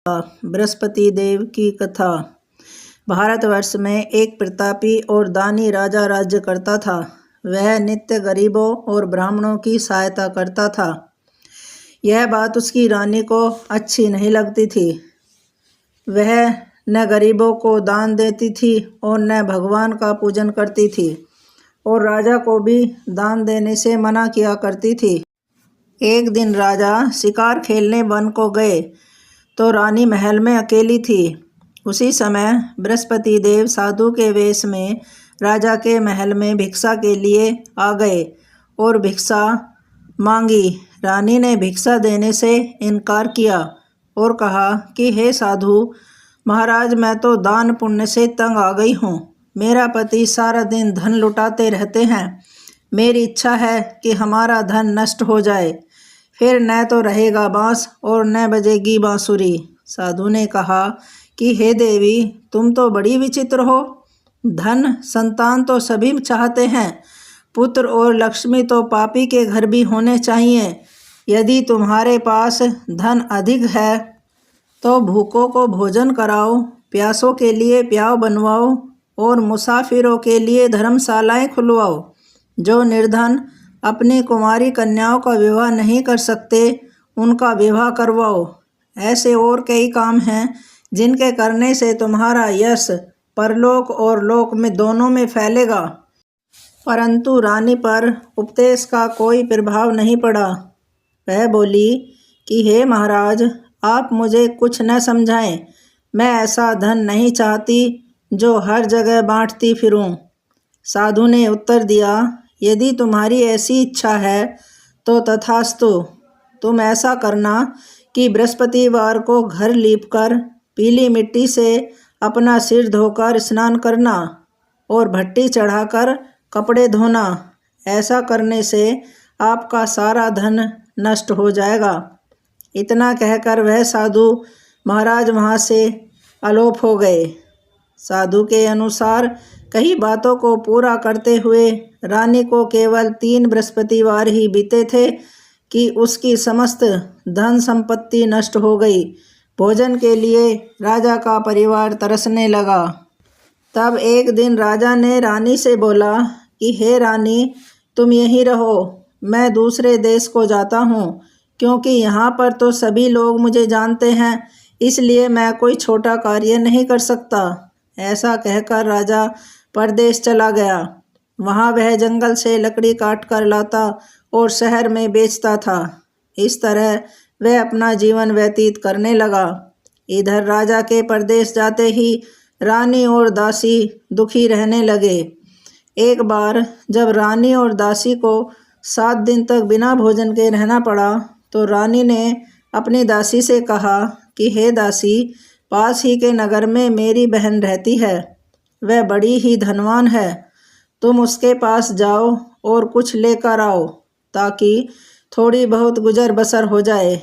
बृहस्पति देव की कथा। भारतवर्ष में एक प्रतापी और दानी राजा राज्य करता था। वह नित्य गरीबों और ब्राह्मणों की सहायता करता था। यह बात उसकी रानी को अच्छी नहीं लगती थी। वह न गरीबों को दान देती थी और न भगवान का पूजन करती थी, और राजा को भी दान देने से मना किया करती थी। एक दिन राजा शिकार खेलने वन को गए तो रानी महल में अकेली थी। उसी समय बृहस्पति देव साधु के वेश में राजा के महल में भिक्षा के लिए आ गए और भिक्षा मांगी। रानी ने भिक्षा देने से इनकार किया और कहा कि हे साधु महाराज, मैं तो दान पुण्य से तंग आ गई हूँ। मेरा पति सारा दिन धन लुटाते रहते हैं। मेरी इच्छा है कि हमारा धन नष्ट हो जाए, फिर न तो रहेगा बाँस और न बजेगी बांसुरी। साधु ने कहा कि हे देवी, तुम तो बड़ी विचित्र हो। धन संतान तो सभी चाहते हैं, पुत्र और लक्ष्मी तो पापी के घर भी होने चाहिए। यदि तुम्हारे पास धन अधिक है तो भूखों को भोजन कराओ, प्यासों के लिए प्याव बनवाओ और मुसाफिरों के लिए धर्मशालाएं खुलवाओ। जो निर्धन अपनी कुंवारी कन्याओं का विवाह नहीं कर सकते, उनका विवाह करवाओ। ऐसे और कई काम हैं जिनके करने से तुम्हारा यश परलोक और लोक में दोनों में फैलेगा। परंतु रानी पर उपदेश का कोई प्रभाव नहीं पड़ा। वह बोली कि हे महाराज, आप मुझे कुछ न समझाएं। मैं ऐसा धन नहीं चाहती जो हर जगह बांटती फिरूं। साधु ने उत्तर दिया, यदि तुम्हारी ऐसी इच्छा है तो तथास्तु। तुम ऐसा करना कि बृहस्पतिवार को घर लीपकर पीली मिट्टी से अपना सिर धोकर स्नान करना और भट्टी चढ़ाकर कपड़े धोना। ऐसा करने से आपका सारा धन नष्ट हो जाएगा। इतना कहकर वह साधु महाराज वहाँ से अलोप हो गए। साधु के अनुसार कई बातों को पूरा करते हुए रानी को केवल 3 बृहस्पतिवार ही बीते थे कि उसकी समस्त धन संपत्ति नष्ट हो गई। भोजन के लिए राजा का परिवार तरसने लगा। तब एक दिन राजा ने रानी से बोला कि हे रानी, तुम यहीं रहो, मैं दूसरे देश को जाता हूँ, क्योंकि यहाँ पर तो सभी लोग मुझे जानते हैं, इसलिए मैं कोई छोटा कार्य नहीं कर सकता। ऐसा कहकर राजा परदेश चला गया। वहाँ वह जंगल से लकड़ी काट कर लाता और शहर में बेचता था। इस तरह वह अपना जीवन व्यतीत करने लगा। इधर राजा के परदेश जाते ही रानी और दासी दुखी रहने लगे। एक बार जब रानी और दासी को 7 दिन तक बिना भोजन के रहना पड़ा तो रानी ने अपनी दासी से कहा कि हे दासी, पास ही के नगर में मेरी बहन रहती है। वह बड़ी ही धनवान है। तुम उसके पास जाओ और कुछ लेकर आओ ताकि थोड़ी बहुत गुजर बसर हो जाए।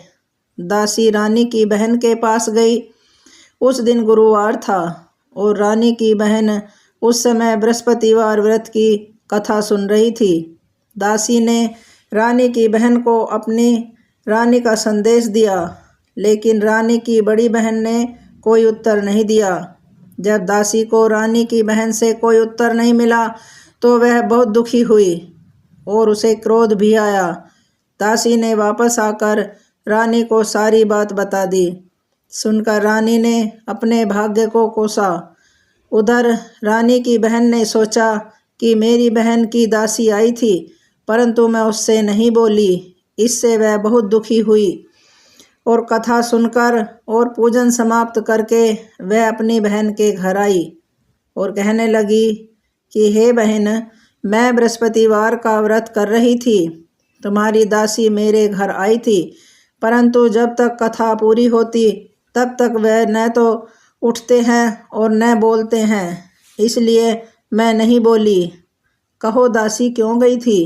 दासी रानी की बहन के पास गई। उस दिन गुरुवार था और रानी की बहन उस समय बृहस्पतिवार व्रत की कथा सुन रही थी। दासी ने रानी की बहन को अपनी रानी का संदेश दिया, लेकिन रानी की बड़ी बहन ने कोई उत्तर नहीं दिया। जब दासी को रानी की बहन से कोई उत्तर नहीं मिला तो वह बहुत दुखी हुई और उसे क्रोध भी आया। दासी ने वापस आकर रानी को सारी बात बता दी। सुनकर रानी ने अपने भाग्य को कोसा। उधर रानी की बहन ने सोचा कि मेरी बहन की दासी आई थी, परंतु मैं उससे नहीं बोली। इससे वह बहुत दुखी हुई और कथा सुनकर और पूजन समाप्त करके वह अपनी बहन के घर आई और कहने लगी कि हे बहन, मैं बृहस्पतिवार का व्रत कर रही थी। तुम्हारी दासी मेरे घर आई थी, परंतु जब तक कथा पूरी होती तब तक वह न तो उठते हैं और न बोलते हैं, इसलिए मैं नहीं बोली। कहो दासी क्यों गई थी?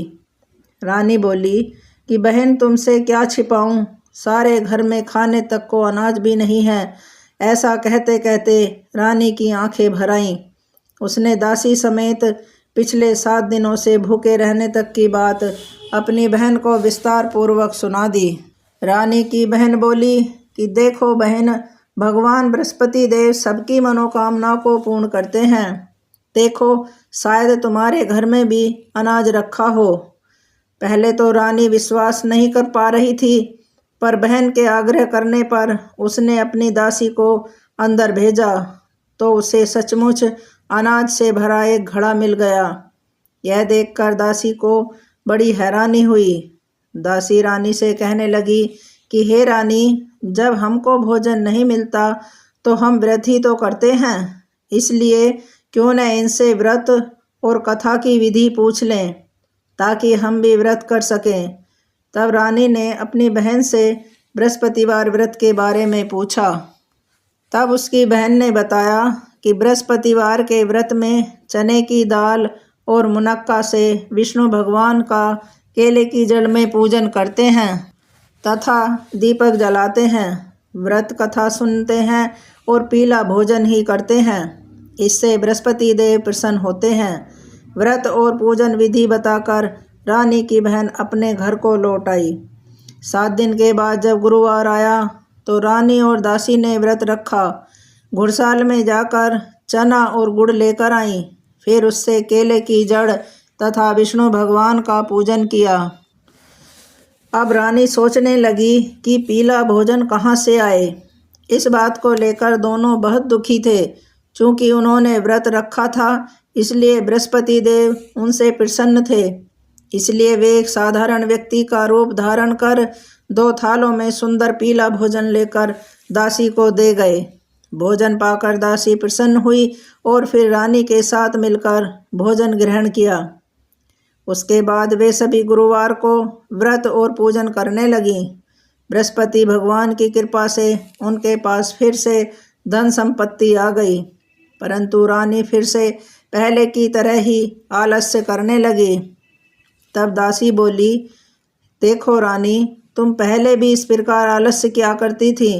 रानी बोली कि बहन, तुमसे क्या छिपाऊं, सारे घर में खाने तक को अनाज भी नहीं है। ऐसा कहते कहते रानी की आंखें भर आईं। उसने दासी समेत पिछले 7 दिनों से भूखे रहने तक की बात अपनी बहन को विस्तार पूर्वक सुना दी। रानी की बहन बोली कि देखो बहन, भगवान बृहस्पति देव सबकी मनोकामना को पूर्ण करते हैं। देखो, शायद तुम्हारे घर में भी अनाज रखा हो। पहले तो रानी विश्वास नहीं कर पा रही थी, पर बहन के आग्रह करने पर उसने अपनी दासी को अंदर भेजा तो उसे सचमुच अनाज से भरा एक घड़ा मिल गया। यह देखकर दासी को बड़ी हैरानी हुई। दासी रानी से कहने लगी कि हे रानी, जब हमको भोजन नहीं मिलता तो हम व्रत ही तो करते हैं, इसलिए क्यों न इनसे व्रत और कथा की विधि पूछ लें ताकि हम भी व्रत कर सकें। तब रानी ने अपनी बहन से बृहस्पतिवार व्रत के बारे में पूछा। तब उसकी बहन ने बताया कि बृहस्पतिवार के व्रत में चने की दाल और मुनक्का से विष्णु भगवान का केले की जड़ में पूजन करते हैं तथा दीपक जलाते हैं, व्रत कथा सुनते हैं और पीला भोजन ही करते हैं। इससे बृहस्पति देव प्रसन्न होते हैं। व्रत और पूजन विधि बताकर रानी की बहन अपने घर को लौट आई। 7 दिन के बाद जब गुरुवार आया तो रानी और दासी ने व्रत रखा। घुड़साल में जाकर चना और गुड़ लेकर आई, फिर उससे केले की जड़ तथा विष्णु भगवान का पूजन किया। अब रानी सोचने लगी कि पीला भोजन कहाँ से आए। इस बात को लेकर दोनों बहुत दुखी थे। चूँकि उन्होंने व्रत रखा था, इसलिए बृहस्पति देव उनसे प्रसन्न थे। इसलिए वे एक साधारण व्यक्ति का रूप धारण कर 2 थालों में सुंदर पीला भोजन लेकर दासी को दे गए। भोजन पाकर दासी प्रसन्न हुई और फिर रानी के साथ मिलकर भोजन ग्रहण किया। उसके बाद वे सभी गुरुवार को व्रत और पूजन करने लगीं। बृहस्पति भगवान की कृपा से उनके पास फिर से धन संपत्ति आ गई, परंतु रानी फिर से पहले की तरह ही आलस्य करने लगी। तब दासी बोली, देखो रानी, तुम पहले भी इस प्रकार आलस्य किया करती थी।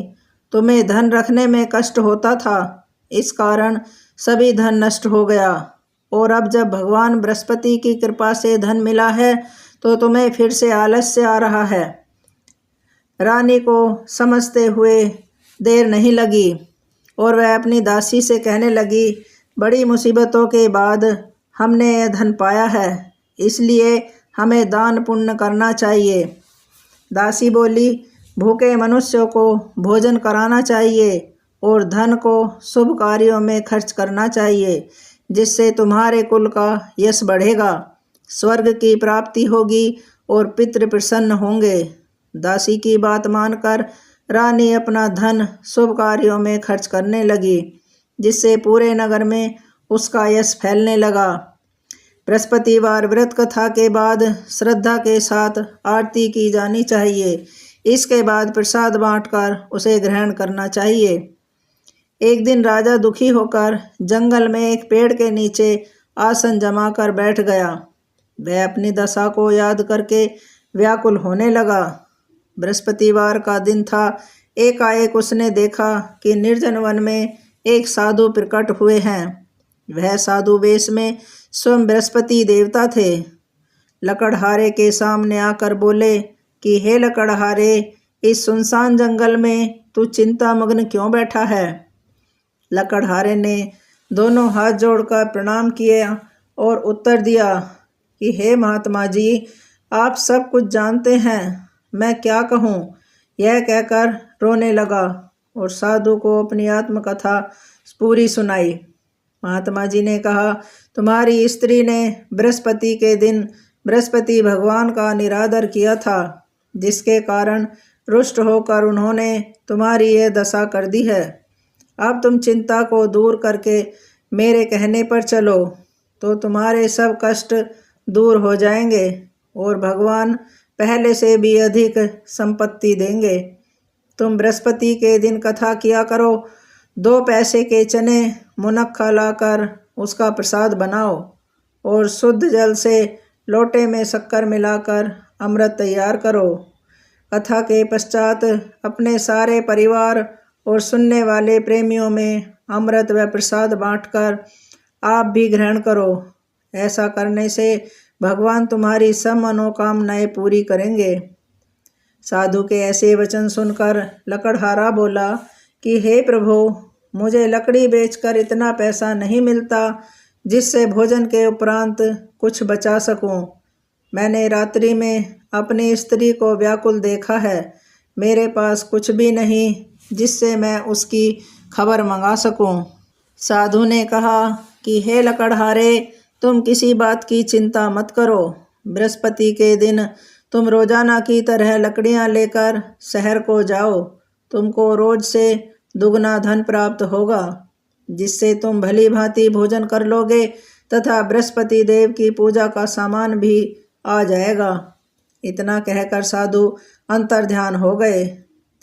तुम्हें धन रखने में कष्ट होता था, इस कारण सभी धन नष्ट हो गया, और अब जब भगवान बृहस्पति की कृपा से धन मिला है तो तुम्हें फिर से आलस्य आ रहा है। रानी को समझते हुए देर नहीं लगी और वह अपनी दासी से कहने लगी, बड़ी मुसीबतों के बाद हमने यह धन पाया है, इसलिए हमें दान पुण्य करना चाहिए। दासी बोली, भूखे मनुष्यों को भोजन कराना चाहिए और धन को शुभ कार्यों में खर्च करना चाहिए, जिससे तुम्हारे कुल का यश बढ़ेगा, स्वर्ग की प्राप्ति होगी और पितृ प्रसन्न होंगे। दासी की बात मानकर रानी अपना धन शुभ कार्यों में खर्च करने लगी, जिससे पूरे नगर में उसका यश फैलने लगा। बृहस्पतिवार व्रत कथा के बाद श्रद्धा के साथ आरती की जानी चाहिए। इसके बाद प्रसाद बांटकर उसे ग्रहण करना चाहिए। एक दिन राजा दुखी होकर जंगल में एक पेड़ के नीचे आसन जमाकर बैठ गया। वह अपनी दशा को याद करके व्याकुल होने लगा। बृहस्पतिवार का दिन था। एकाएक उसने देखा कि निर्जन वन में एक साधु प्रकट हुए हैं। वह साधु वेश में स्वयं बृहस्पति देवता थे। लकड़हारे के सामने आकर बोले कि हे लकड़हारे, इस सुनसान जंगल में तू चिंता मग्न क्यों बैठा है? लकड़हारे ने दोनों हाथ जोड़कर प्रणाम किया और उत्तर दिया कि हे महात्मा जी, आप सब कुछ जानते हैं, मैं क्या कहूँ। यह कहकर रोने लगा और साधु को अपनी आत्मकथा पूरी सुनाई। महात्मा जी ने कहा, तुम्हारी स्त्री ने बृहस्पति के दिन बृहस्पति भगवान का निरादर किया था, जिसके कारण रुष्ट होकर उन्होंने तुम्हारी यह दशा कर दी है। अब तुम चिंता को दूर करके मेरे कहने पर चलो तो तुम्हारे सब कष्ट दूर हो जाएंगे और भगवान पहले से भी अधिक संपत्ति देंगे। तुम बृहस्पति के दिन कथा किया करो। 2 पैसे के चने मुनक्खा लाकर उसका प्रसाद बनाओ और शुद्ध जल से लोटे में शक्कर मिलाकर अमृत तैयार करो। कथा के पश्चात अपने सारे परिवार और सुनने वाले प्रेमियों में अमृत व प्रसाद बांटकर आप भी ग्रहण करो। ऐसा करने से भगवान तुम्हारी सब मनोकामनाएं पूरी करेंगे। साधु के ऐसे वचन सुनकर लकड़हारा बोला कि हे प्रभु, मुझे लकड़ी बेचकर इतना पैसा नहीं मिलता जिससे भोजन के उपरांत कुछ बचा सकूं। मैंने रात्रि में अपनी स्त्री को व्याकुल देखा है। मेरे पास कुछ भी नहीं जिससे मैं उसकी खबर मंगा सकूं। साधु ने कहा कि हे लकड़हारे, तुम किसी बात की चिंता मत करो। बृहस्पति के दिन तुम रोजाना की तरह लकड़ियां लेकर शहर को जाओ। तुमको रोज से दुगना धन प्राप्त होगा, जिससे तुम भली भांति भोजन कर लोगे तथा बृहस्पति देव की पूजा का सामान भी आ जाएगा। इतना कहकर साधु अंतर्ध्यान हो गए।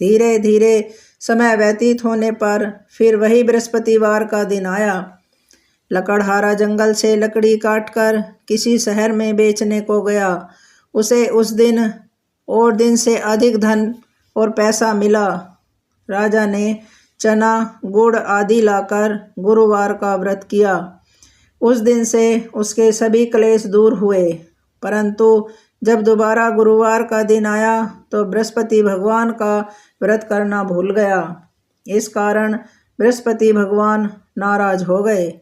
धीरे धीरे समय व्यतीत होने पर फिर वही बृहस्पतिवार का दिन आया। लकड़हारा जंगल से लकड़ी काटकर किसी शहर में बेचने को गया। उसे उस दिन और दिन से अधिक धन और पैसा मिला। राजा ने चना, गुड़ आदि लाकर गुरुवार का व्रत किया। उस दिन से उसके सभी क्लेश दूर हुए। परंतु जब दोबारा गुरुवार का दिन आया तो बृहस्पति भगवान का व्रत करना भूल गया। इस कारण बृहस्पति भगवान नाराज हो गए।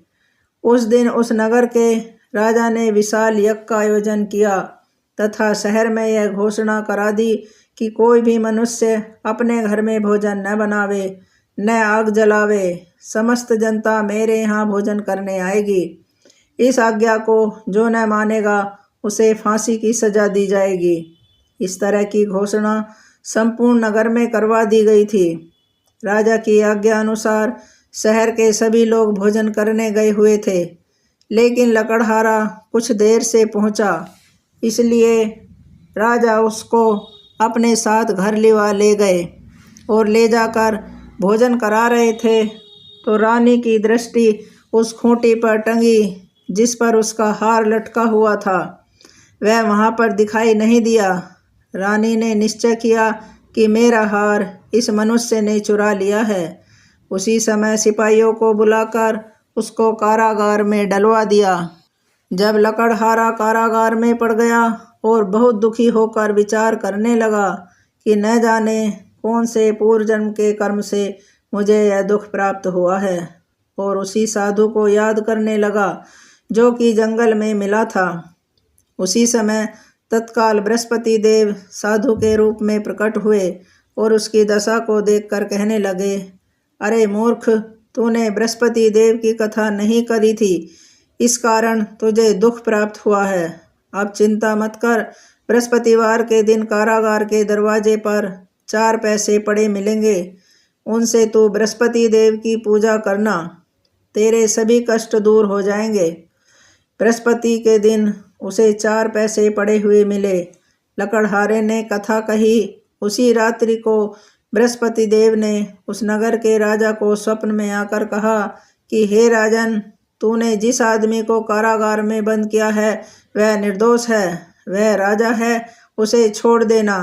उस दिन उस नगर के राजा ने विशाल यज्ञ का आयोजन किया तथा शहर में यह घोषणा करा दी कि कोई भी मनुष्य अपने घर में भोजन न बनावे, न आग जलावे। समस्त जनता मेरे यहाँ भोजन करने आएगी। इस आज्ञा को जो न मानेगा उसे फांसी की सजा दी जाएगी। इस तरह की घोषणा संपूर्ण नगर में करवा दी गई थी। राजा की आज्ञा अनुसार शहर के सभी लोग भोजन करने गए हुए थे, लेकिन लकड़हारा कुछ देर से पहुंचा, इसलिए राजा उसको अपने साथ घर ले गए और ले जाकर भोजन करा रहे थे तो रानी की दृष्टि उस खूंटी पर टंगी जिस पर उसका हार लटका हुआ था। वह वहाँ पर दिखाई नहीं दिया। रानी ने निश्चय किया कि मेरा हार इस मनुष्य ने चुरा लिया है। उसी समय सिपाहियों को बुलाकर उसको कारागार में डलवा दिया। जब लकड़हारा कारागार में पड़ गया और बहुत दुखी होकर विचार करने लगा कि न जाने कौन से पूर्व जन्म के कर्म से मुझे यह दुख प्राप्त हुआ है, और उसी साधु को याद करने लगा जो कि जंगल में मिला था। उसी समय तत्काल बृहस्पति देव साधु के रूप में प्रकट हुए और उसकी दशा को देखकर कहने लगे, अरे मूर्ख, तूने बृहस्पति देव की कथा नहीं करी थी, इस कारण तुझे दुख प्राप्त हुआ है। अब चिंता मत कर। बृहस्पतिवार के दिन कारागार के दरवाजे पर 4 पैसे पड़े मिलेंगे। उनसे तू बृहस्पति देव की पूजा करना, तेरे सभी कष्ट दूर हो जाएंगे। बृहस्पति के दिन उसे 4 पैसे पड़े हुए मिले। लकड़हारे ने कथा कही। उसी रात्रि को बृहस्पति देव ने उस नगर के राजा को स्वप्न में आकर कहा कि हे राजन, तूने जिस आदमी को कारागार में बंद किया है वह निर्दोष है, वह राजा है, उसे छोड़ देना।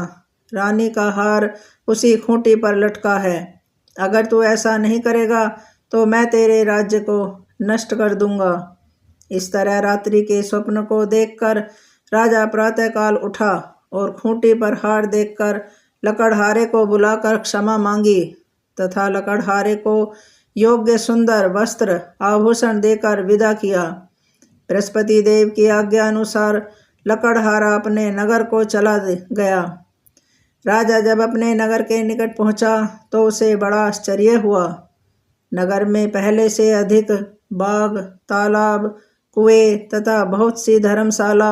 रानी का हार उसी खूंटी पर लटका है। अगर तू ऐसा नहीं करेगा तो मैं तेरे राज्य को नष्ट कर दूंगा। इस तरह रात्रि के स्वप्न को देखकर राजा प्रातःकाल उठा और खूंटी पर हार देखकर लकड़हारे को बुलाकर क्षमा मांगी तथा लकड़हारे को योग्य सुंदर वस्त्र आभूषण देकर विदा किया। बृहस्पति देव की आज्ञा अनुसार लकड़हारा अपने नगर को चला गया। राजा जब अपने नगर के निकट पहुंचा तो उसे बड़ा आश्चर्य हुआ। नगर में पहले से अधिक बाग, तालाब, कुएं तथा बहुत सी धर्मशाला,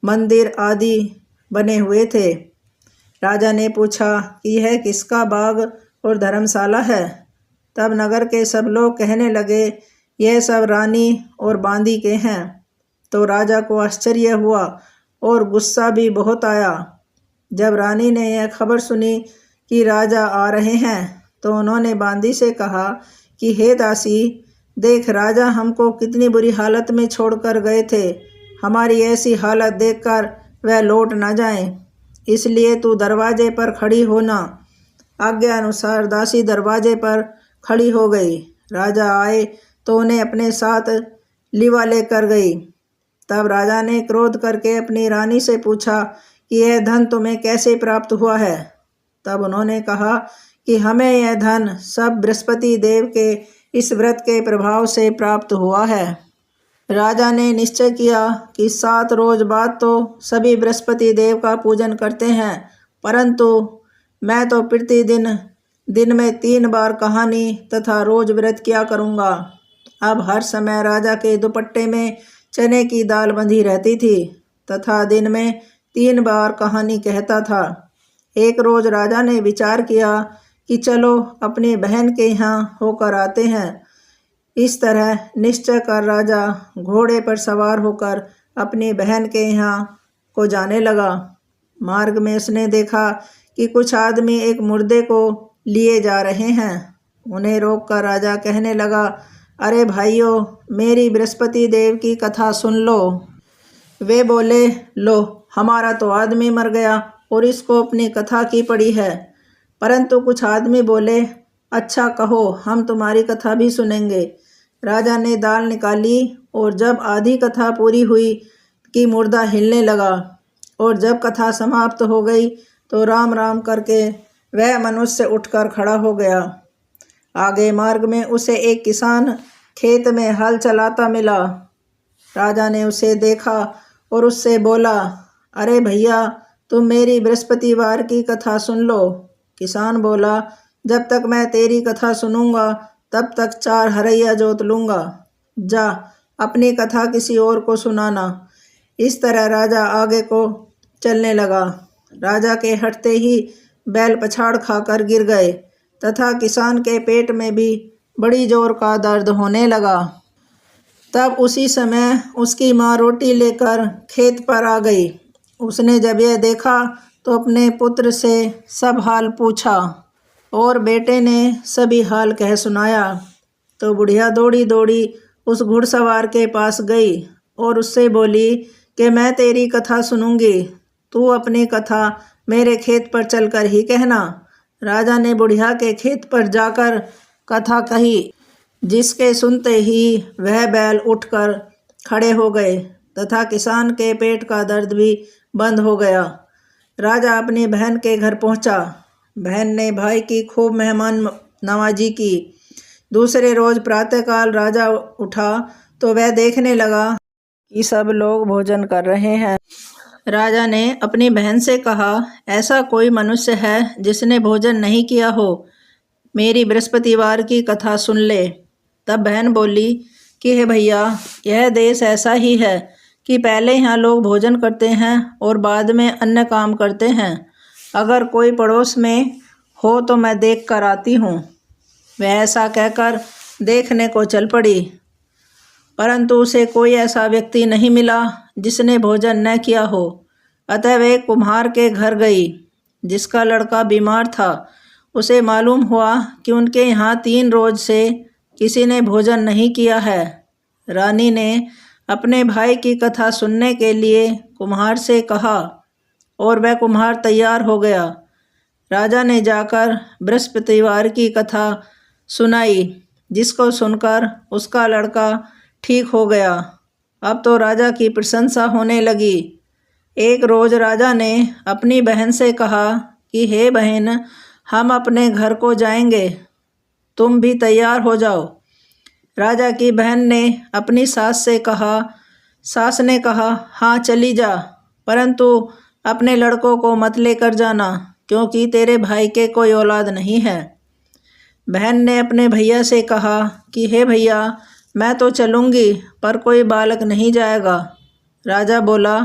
मंदिर आदि बने हुए थे। राजा ने पूछा कि यह किसका बाग और धर्मशाला है? तब नगर के सब लोग कहने लगे, यह सब रानी और बांदी के हैं। तो राजा को आश्चर्य हुआ और गुस्सा भी बहुत आया। जब रानी ने यह खबर सुनी कि राजा आ रहे हैं तो उन्होंने बांदी से कहा कि हे दासी, देख, राजा हमको कितनी बुरी हालत में छोड़कर गए थे। हमारी ऐसी हालत देखकर वह लौट ना जाएं, इसलिए तू दरवाजे पर खड़ी होना। आज्ञा अनुसार दासी दरवाजे पर खड़ी हो गई। राजा आए तो उन्हें अपने साथ लिवा लेकर गई। तब राजा ने क्रोध करके अपनी रानी से पूछा कि यह धन तुम्हें कैसे प्राप्त हुआ है? तब उन्होंने कहा कि हमें यह धन सब बृहस्पति देव के इस व्रत के प्रभाव से प्राप्त हुआ है। राजा ने निश्चय किया कि 7 रोज बाद तो सभी बृहस्पति देव का पूजन करते हैं, परंतु मैं तो प्रतिदिन दिन में 3 बार कहानी तथा रोज व्रत किया करूँगा। अब हर समय राजा के दुपट्टे में चने की दाल बंधी रहती थी तथा दिन में 3 बार कहानी कहता था। एक रोज राजा ने विचार किया कि चलो अपनी बहन के यहाँ होकर आते हैं। इस तरह निश्चय कर राजा घोड़े पर सवार होकर अपनी बहन के यहाँ को जाने लगा। मार्ग में उसने देखा कि कुछ आदमी एक मुर्दे को लिए जा रहे हैं। उन्हें रोककर राजा कहने लगा, अरे भाइयों, मेरी बृहस्पति देव की कथा सुन लो। वे बोले, लो, हमारा तो आदमी मर गया और इसको अपनी कथा की पड़ी है। परंतु कुछ आदमी बोले, अच्छा कहो, हम तुम्हारी कथा भी सुनेंगे। राजा ने दाल निकाली और जब आधी कथा पूरी हुई कि मुर्दा हिलने लगा और जब कथा समाप्त हो गई तो राम राम करके वह मनुष्य उठकर खड़ा हो गया। आगे मार्ग में उसे एक किसान खेत में हल चलाता मिला। राजा ने उसे देखा और उससे बोला, अरे भैया, तुम मेरी बृहस्पतिवार की कथा सुन लो। किसान बोला, जब तक मैं तेरी कथा सुनूंगा तब तक 4 हरैया जोत लूँगा। जा, अपनी कथा किसी और को सुनाना। इस तरह राजा आगे को चलने लगा। राजा के हटते ही बैल पछाड़ खाकर गिर गए तथा किसान के पेट में भी बड़ी जोर का दर्द होने लगा। तब उसी समय उसकी माँ रोटी लेकर खेत पर आ गई। उसने जब यह देखा तो अपने पुत्र से सब हाल पूछा और बेटे ने सभी हाल कह सुनाया। तो बुढ़िया दौड़ी दौड़ी उस घुड़सवार के पास गई और उससे बोली कि मैं तेरी कथा सुनूंगी, तू अपनी कथा मेरे खेत पर चलकर ही कहना। राजा ने बुढ़िया के खेत पर जाकर कथा कही, जिसके सुनते ही वह बैल उठकर खड़े हो गए तथा किसान के पेट का दर्द भी बंद हो गया। राजा अपनी बहन के घर पहुंचा। बहन ने भाई की खूब मेहमान नवाजी की। दूसरे रोज प्रातःकाल राजा उठा तो वह देखने लगा कि सब लोग भोजन कर रहे हैं। राजा ने अपनी बहन से कहा, ऐसा कोई मनुष्य है जिसने भोजन नहीं किया हो, मेरी बृहस्पतिवार की कथा सुन ले। तब बहन बोली कि हे भैया, यह देश ऐसा ही है कि पहले यहाँ लोग भोजन करते हैं और बाद में अन्य काम करते हैं। अगर कोई पड़ोस में हो तो मैं देख कर आती हूँ। वह ऐसा कहकर देखने को चल पड़ी, परंतु उसे कोई ऐसा व्यक्ति नहीं मिला जिसने भोजन न किया हो। अतः वे कुम्हार के घर गई, जिसका लड़का बीमार था। उसे मालूम हुआ कि उनके यहाँ 3 रोज से किसी ने भोजन नहीं किया है। रानी ने अपने भाई की कथा सुनने के लिए कुम्हार से कहा और वह कुम्हार तैयार हो गया। राजा ने जाकर बृहस्पतिवार की कथा सुनाई, जिसको सुनकर उसका लड़का ठीक हो गया। अब तो राजा की प्रशंसा होने लगी। एक रोज राजा ने अपनी बहन से कहा कि हे बहन, हम अपने घर को जाएंगे, तुम भी तैयार हो जाओ। राजा की बहन ने अपनी सास से कहा। सास ने कहा, हाँ चली जा, परंतु अपने लड़कों को मत लेकर जाना, क्योंकि तेरे भाई के कोई औलाद नहीं है। बहन ने अपने भैया से कहा कि हे भैया, मैं तो चलूँगी, पर कोई बालक नहीं जाएगा। राजा बोला,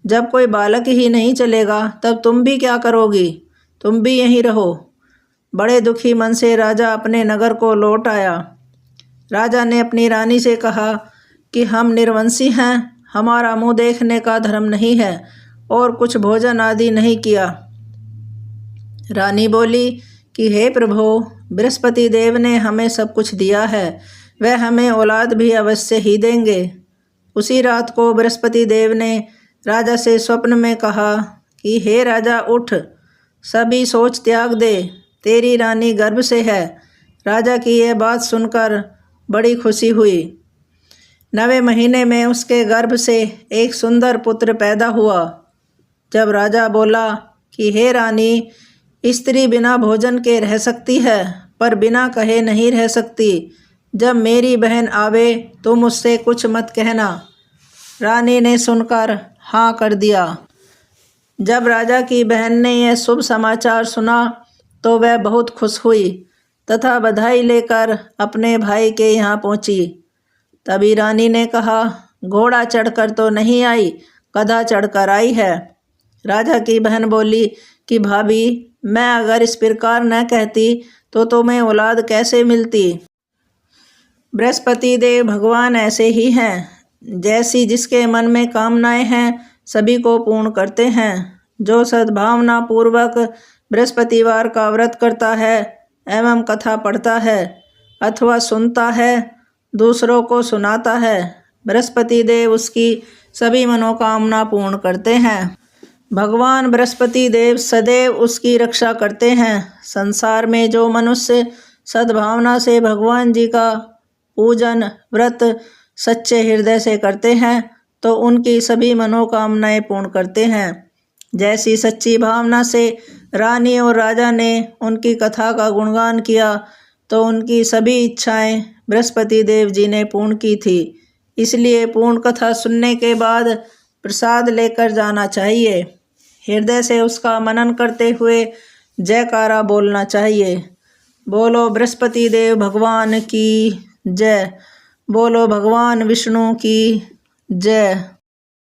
जब कोई बालक ही नहीं चलेगा तब तुम भी क्या करोगी, तुम भी यहीं रहो। बड़े दुखी मन से राजा अपने नगर को लौट आया। राजा ने अपनी रानी से कहा कि हम निर्वंशी हैं, हमारा मुँह देखने का धर्म नहीं है और कुछ भोजन आदि नहीं किया। रानी बोली कि हे प्रभु, बृहस्पति देव ने हमें सब कुछ दिया है, वह हमें औलाद भी अवश्य ही देंगे। उसी रात को बृहस्पति देव ने राजा से स्वप्न में कहा कि हे राजा, उठ, सभी सोच त्याग दे, तेरी रानी गर्भ से है। राजा की यह बात सुनकर बड़ी खुशी हुई। 9वें महीने में उसके गर्भ से एक सुंदर पुत्र पैदा हुआ। जब राजा बोला कि हे रानी, स्त्री बिना भोजन के रह सकती है, पर बिना कहे नहीं रह सकती। जब मेरी बहन आवे तो मुझसे कुछ मत कहना। रानी ने सुनकर हाँ कर दिया। जब राजा की बहन ने यह शुभ समाचार सुना तो वह बहुत खुश हुई तथा बधाई लेकर अपने भाई के यहाँ पहुँची। तभी रानी ने कहा, घोड़ा चढ़कर तो नहीं आई, गधा चढ़कर आई है। राजा की बहन बोली कि भाभी, मैं अगर इस प्रकार न कहती तो तुम्हें औलाद कैसे मिलती। बृहस्पति देव भगवान ऐसे ही हैं, जैसी जिसके मन में कामनाएं हैं सभी को पूर्ण करते हैं। जो सद्भावना पूर्वक बृहस्पतिवार का व्रत करता है एवं कथा पढ़ता है अथवा सुनता है, दूसरों को सुनाता है, बृहस्पति देव उसकी सभी मनोकामना पूर्ण करते हैं। भगवान बृहस्पति देव सदैव उसकी रक्षा करते हैं। संसार में जो मनुष्य सद्भावना से भगवान जी का पूजन व्रत सच्चे हृदय से करते हैं तो उनकी सभी मनोकामनाएं पूर्ण करते हैं। जैसी सच्ची भावना से रानी और राजा ने उनकी कथा का गुणगान किया तो उनकी सभी इच्छाएं बृहस्पति देव जी ने पूर्ण की थी। इसलिए पूर्ण कथा सुनने के बाद प्रसाद लेकर जाना चाहिए। हृदय से उसका मनन करते हुए जयकारा बोलना चाहिए। बोलो बृहस्पति देव भगवान की जय। बोलो भगवान विष्णु की जय।